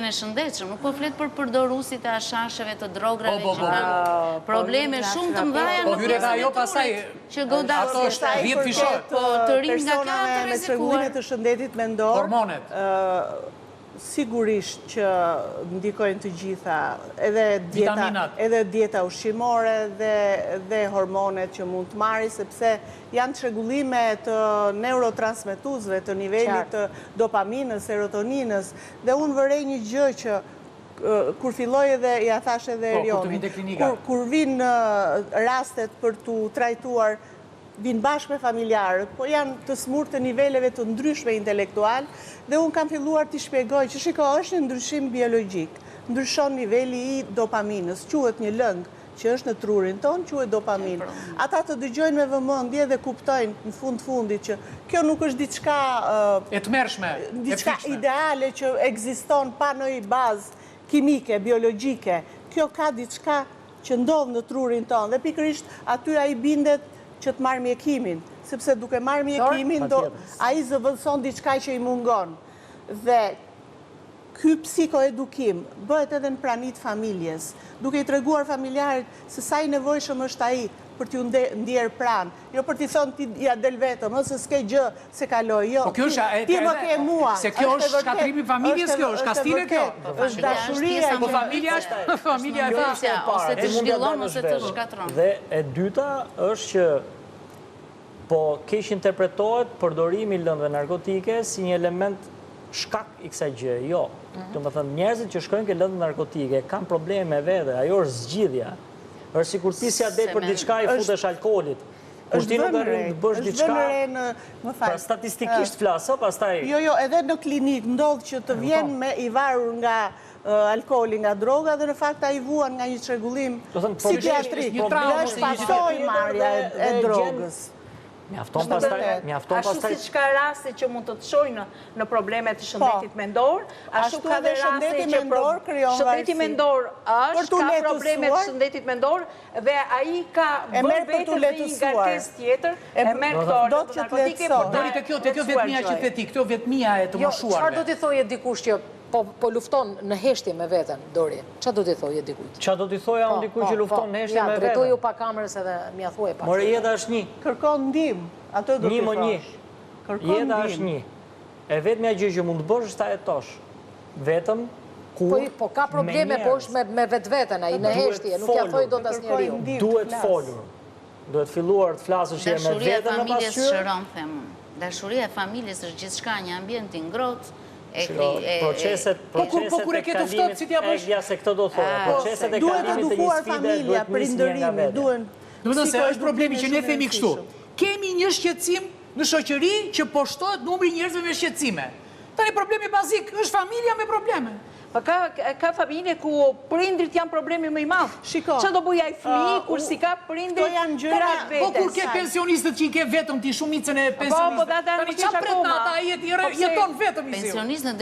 e shëndetshëm, nuk po flet për përdoruesit e ashasheve të drograve që kanë probleme shumë të mëdha Po hyre ajo pastaj që godasin vjet fishor të rinj nga kjo të me çrregullimet të shëndetit mendor. Hormonet. Sigurisht që ndikojnë të gjitha, edhe dieta ushqimore dhe hormonet që mund të marri, sepse janë çrregullime të neurotransmetuesve, të nivelit të dopaminës, serotoninës, dhe unë vërej një gjë që kur filloj edhe, ja thash edhe Erionin, kur vinë rastet për të trajtuar, vinë bashkë me familjarët, po janë të smurë të niveleve të ndryshme intelektual, dhe unë kam filluar t'i shpjegoj që shiko, është një ndryshim biologjik, ndryshon niveli i dopaminës, quhet një lëng që është në trurin ton, quhet dopamin. Ata të dëgjojnë me vëmendje dhe kuptojnë në fundit që kjo nuk është diçka e tmerrshme, diçka ideale që ekziston pa ndonjë bazë kimike, biologjike. Kjo ka diçka që ndodh në trurin ton dhe pikërisht aty ai bindet që të marrë mjekimin, sepse duke marrë mjekimin, ai zëvendëson diçka që i mungon. Dhe ky psikoedukim bëhet edhe në pranit familjes, duke i treguar familjarit se sa i nevojshëm është ai për t'ju ndjerë pranë, jo për t'i thonë ti ja del vetëm, ose s'ke gjë se kaloj, jo. Ti më ke mua. Se kjo është shkatrimi familjes, kjo është kastile kjo. Është dashuria. Po familja është familja e parë. Ose të zhvillon ose të shkatron. Dhe e dyta është që po keq interpretohet përdorimi i lëndëve narkotike si një element shkak i kësaj gjë. Jo. Domethënë njerëzit që shkojnë ke lëndë narkotike kanë probleme me vete, ajo është zgjidhja. Është sikur ti si adet për diçka i futesh alkoolit. Kur ti nuk arrin të bësh diçka. Pra statistikisht flas, pastaj. Jo, edhe në klinik ndodh që të vjen me i varur nga alkooli, nga droga, dhe në fakt ai vuan nga një çrregullim psikiatrik. Është pasojë marrja e drogës. Mjafton pastaj. Ashtu siç ka raste që mund të çojnë në probleme të shëndetit mendor, ashtu ka dhe raste që shëndeti mendor është ka probleme të shëndetit mendor dhe ai ka bërë vetë një ngarkesë tjetër, e merr këto narkotike për deri te kjo vetmia që the ti, kjo vetmia e të moshuarve. Çfarë do t'i thojë dikush që po lufton në heshtje me veten, Dori? Çfarë do t'i thojë dikujt? Çfarë do t'i thojë a dikujt që lufton në heshtje me veten? Ja, drejtoju pa kamerës edhe m'ia thuaj pak. More jeta është një. Kërkon ndihmë, atë do t'i thosh. Jeta është një. E vetmja gjë që mund të bësh është ta jetosh. Vetëm kur po ka probleme po është me vetveten ai në heshtje, nuk ja thoj dot asnjëriu. Duhet folur. Duhet filluar të flasësh me veten më pas shëron, them unë. Dashuria e familjes është gjithçka, një ambient i ngrohtë. Proceset po kur e ke të ftohtë si t'ja bësh? Ja se këtë do të thonë. Proceset e kalimit të një sfide duhet prindërimi, duhen. Domethënë se është problemi që ne themi kështu. Kemi një shqetësim në shoqëri që po shtohet numri njerëzve me shqetësime. Tani problemi bazik është familja me probleme. Po ka familje ku prindrit janë problemi më i madh. Shiko. Çfarë do bëj ai fëmijë kur si ka prindrit? Këto janë gjëra Po kur ke pensionistët që i ke vetëm ti shumicën e pensionistëve. Po, tani çfarë pret ata, ai jeton vetëm i pensionistët